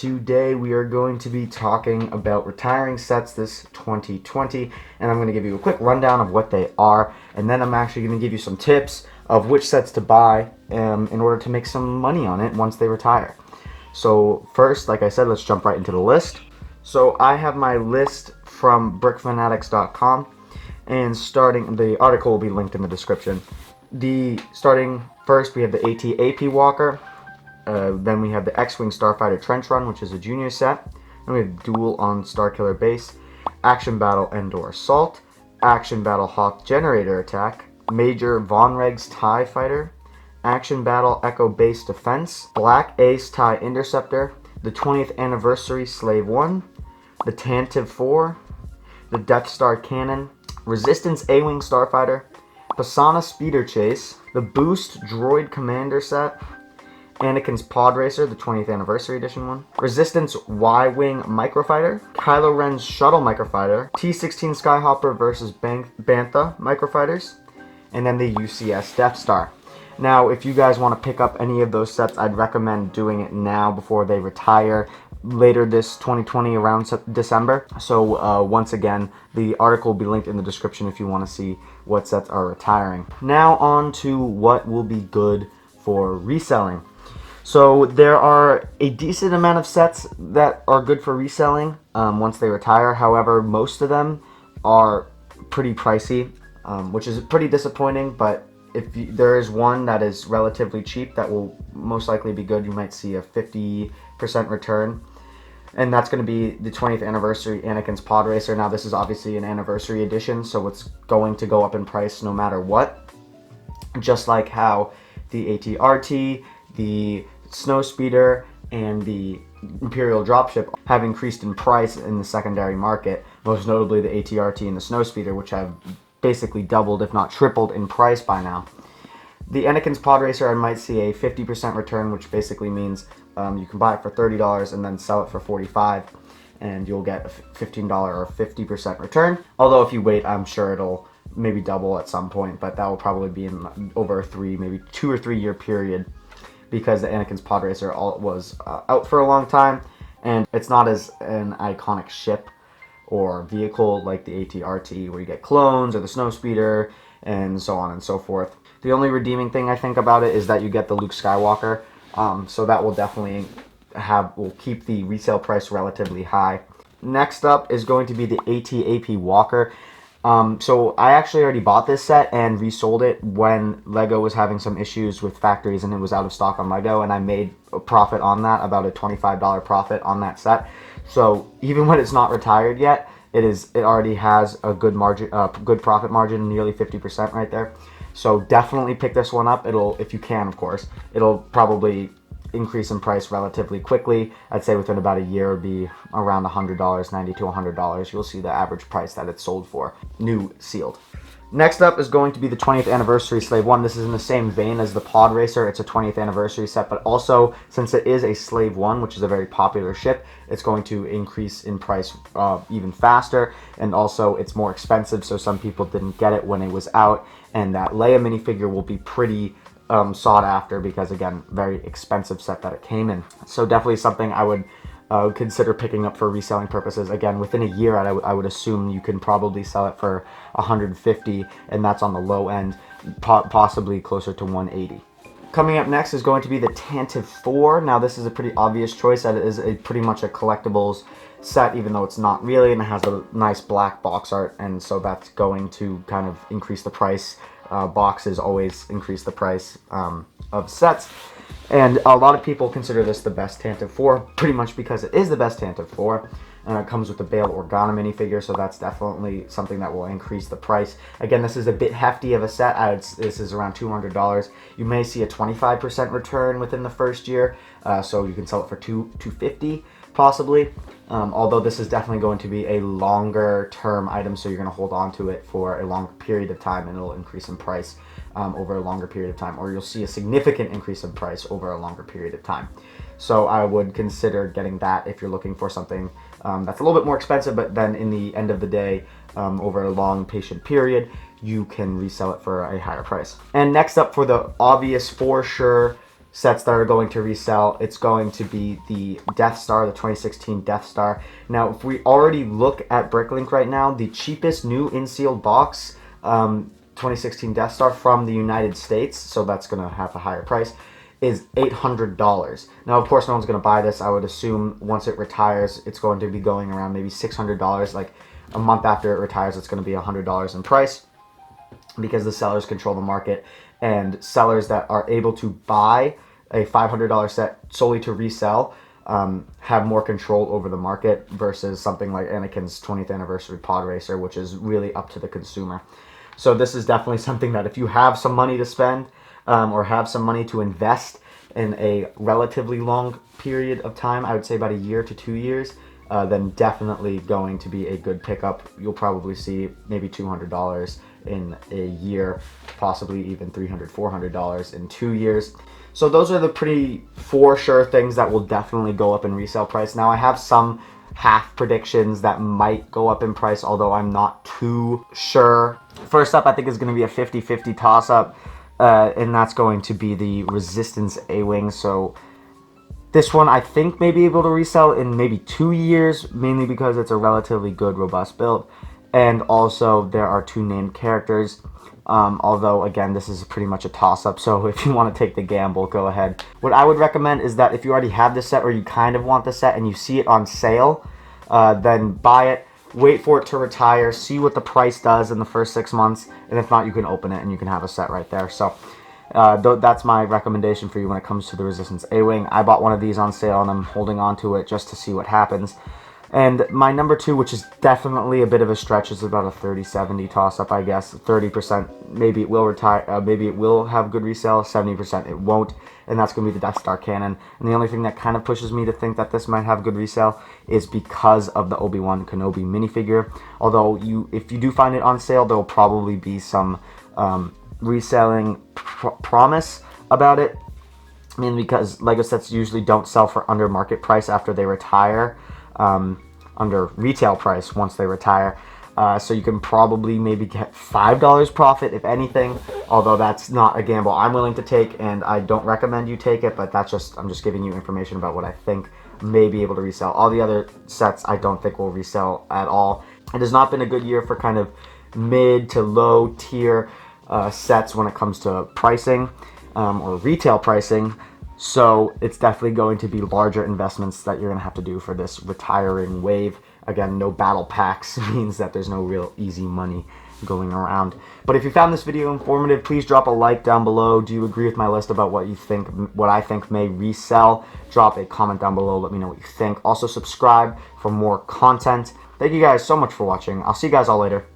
Today we are going to be talking about retiring sets this 2020, and I'm going to give you a quick rundown of what they are, and then I'm actually going to give you some tips of which sets to buy in order to make some money on it once they retire. So first, like I said, let's jump right into the list. So I have my list from brickfanatics.com, and the article will be linked in the description. Starting first, we have the AT-AP Walker. Then we have the X-Wing Starfighter Trench Run, which is a junior set. Then we have Duel on Starkiller Base, Action Battle Endor Assault, Action Battle Hawk Generator Attack, Major Von Reg's TIE Fighter, Action Battle Echo Base Defense, Black Ace TIE Interceptor, the 20th Anniversary Slave 1, the Tantive 4, the Death Star Cannon, Resistance A-Wing Starfighter, Pisana Speeder Chase, the Boost Droid Commander Set, Anakin's Pod Racer, the 20th Anniversary Edition one, Resistance Y-Wing Microfighter, Kylo Ren's Shuttle Microfighter, T-16 Skyhopper vs. Bantha Microfighters, and then the UCS Death Star. Now, if you guys want to pick up any of those sets, I'd recommend doing it now before they retire later this 2020 around December. So once again, the article will be linked in the description if you want to see what sets are retiring. Now on to what will be good for reselling. So there are a decent amount of sets that are good for reselling once they retire. However, most of them are pretty pricey, which is pretty disappointing. But there is one that is relatively cheap that will most likely be good. You might see a 50% return. And that's going to be the 20th Anniversary Anakin's Pod Racer. Now, this is obviously an anniversary edition, so it's going to go up in price no matter what. Just like how the AT-RT, the Snowspeeder, and the Imperial Dropship have increased in price in the secondary market, most notably the AT-RT and the Snowspeeder, which have basically doubled, if not tripled, in price by now. The Anakin's Pod Racer, I might see a 50% return, which basically means you can buy it for $30 and then sell it for $45, and you'll get a $15 or 50% return. Although if you wait, I'm sure it'll maybe double at some point, but that will probably be in over maybe 2 or 3 year period, because the Anakin's Pod Racer was out for a long time, and it's not as an iconic ship or vehicle like the AT-RT, where you get clones, or the Snowspeeder, and so on and so forth. The only redeeming thing I think about it is that you get the Luke Skywalker, so that will definitely will keep the resale price relatively high. Next up is going to be the AT-AP Walker. So I actually already bought this set and resold it when Lego was having some issues with factories and it was out of stock on Lego, and I made a profit on that, about a $25 profit on that set. So even when it's not retired yet, it already has a good margin, good profit margin, nearly 50% right there. So definitely pick this one up. If you can, of course, it'll probably increase in price relatively quickly. I'd say within about a year, it'd be around $100, $90 to $100. You'll see the average price that it's sold for, new sealed. Next up is going to be the 20th Anniversary Slave 1. This is in the same vein as the Pod Racer. It's a 20th Anniversary set, but also, since it is a Slave 1, which is a very popular ship, it's going to increase in price even faster, and also it's more expensive, so some people didn't get it when it was out, and that Leia minifigure will be pretty sought after because, again, very expensive set that it came in. So definitely something I would consider picking up for reselling purposes. Again, within a year, I would assume you can probably sell it for $150, and that's on the low end, possibly closer to $180. Coming up next is going to be the Tantive 4. Now, this is a pretty obvious choice, that it is pretty much a collectibles set, even though it's not really, and it has a nice black box art, and so that's going to kind of increase the price. Boxes always increase the price of sets. And a lot of people consider this the best Tantive 4, pretty much because it is the best Tantive 4. It comes with the Bail Organa minifigure, so that's definitely something that will increase the price. Again, this is a bit hefty of a set. This is around $200. You may see a 25% return within the first year, so you can sell it for $250 possibly. Although this is definitely going to be a longer term item, so you're going to hold on to it for a longer period of time, and it'll increase in price over a longer period of time, or you'll see a significant increase in price over a longer period of time. So I would consider getting that if you're looking for something that's a little bit more expensive, but then in the end of the day, over a long patient period, you can resell it for a higher price. And next up, for the obvious for sure sets that are going to resell. It's going to be the Death Star, the 2016 Death Star. Now, if we already look at Bricklink right now, the cheapest new in-sealed box, 2016 Death Star from the United States, so that's going to have a higher price, is $800. Now, of course, no one's going to buy this. I would assume once it retires, it's going to be going around maybe $600. Like a month after it retires, it's going to be $100 in price, because the sellers control the market, and sellers that are able to buy a $500 set solely to resell have more control over the market versus something like Anakin's 20th anniversary pod racer, which is really up to the consumer. So this is definitely something that if you have some money to spend or have some money to invest in a relatively long period of time, I would say about a year to 2 years, then definitely going to be a good pickup. You'll probably see maybe $200 in a year, possibly even $300, $400 in 2 years. So those are the pretty for sure things that will definitely go up in resale price. Now, I have some half predictions that might go up in price, although I'm not too sure. First up, I think is going to be a 50-50 toss-up, and that's going to be the Resistance A-Wing. So this one I think may be able to resell in maybe 2 years, mainly because it's a relatively good, robust build. And also, there are 2 named characters, although, again, this is pretty much a toss-up, so if you want to take the gamble, go ahead. What I would recommend is that if you already have the set, or you kind of want the set, and you see it on sale, then buy it, wait for it to retire, see what the price does in the first 6 months, and if not, you can open it, and you can have a set right there. So that's my recommendation for you when it comes to the Resistance A-Wing. I bought one of these on sale, and I'm holding on to it just to see what happens. And my number 2, which is definitely a bit of a stretch, is about a 30-70 toss-up, I guess. 30%, maybe it will retire, maybe it will have good resale, 70% it won't, and that's going to be the Death Star cannon. And the only thing that kind of pushes me to think that this might have good resale is because of the Obi-Wan Kenobi minifigure. Although, if you do find it on sale, there will probably be some reselling promise about it. I mean, because LEGO sets usually don't sell for under market price after they retire. Under retail price once they retire, so you can probably maybe get $5 profit if anything, although that's not a gamble I'm willing to take, and I don't recommend you take it, but I'm just giving you information about what I think may be able to resell. All the other sets I don't think will resell at all. It has not been a good year for kind of mid to low tier sets when it comes to pricing or retail pricing. So it's definitely going to be larger investments that you're going to have to do for this retiring wave. Again, no battle packs means that there's no real easy money going around. But if you found this video informative, please drop a like down below. Do you agree with my list about what I think may resell? Drop a comment down below. Let me know what you think. Also, subscribe for more content. Thank you guys so much for watching. I'll see you guys all later.